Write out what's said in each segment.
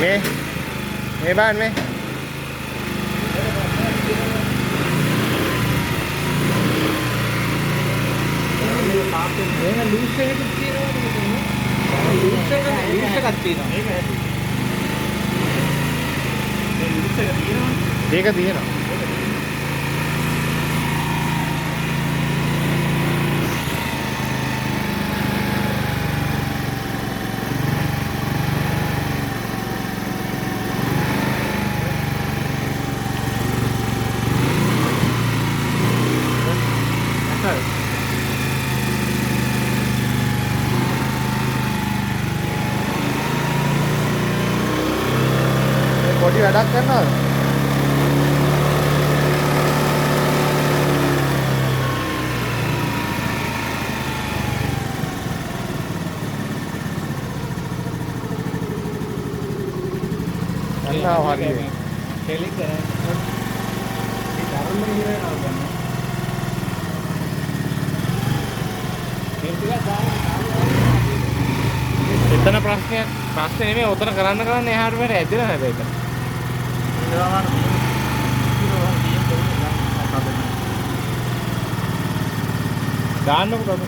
මේ බලන්න මේ. මේක ලූස් එකක් තියෙනවා නේද? ලූස් එකක් තියෙනවා. මේක ඇති. මේ ලූස් එක තියෙනවා. ඒක තියෙනවා. පොඩි වැඩක් කරනවද? අන්නා හරියට. ටෙලි කරා. මේ ධර්ම ඉරේනවා ගන්න. එතන ප්‍රශ්නේ නෙමෙයි උතන කරන්න එහාට මෙහාට ඇදලා නැද ඒක. දාන්නකො බබ.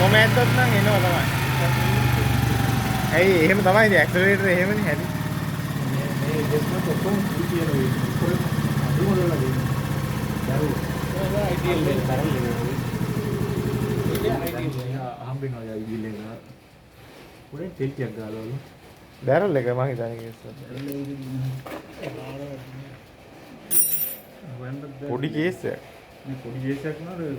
මොමෙන්ටත් නම් එනවා තමයි. ඇයි එහෙම තමයි ඉතින් ඇක්සලරේටර් එහෙමනේ හැදි. මේ දෙස්මත් ඔක්කොම කියන වෙයි. කොහෙද අඳුරලා දෙන්නේ. දරුවෝ. ඒක අයිඩියල් එක තරල් එක. ඒක අයිඩියල් එක හම්බෙනවා අයිඩියල් එක. පොඩි තෙල්ටියක් ගාලවලු. බැරල් එක මං හිතන්නේ කේස් එක. පොඩි කේස් එකක්. මේ පොඩි කේස් එකක් නේද?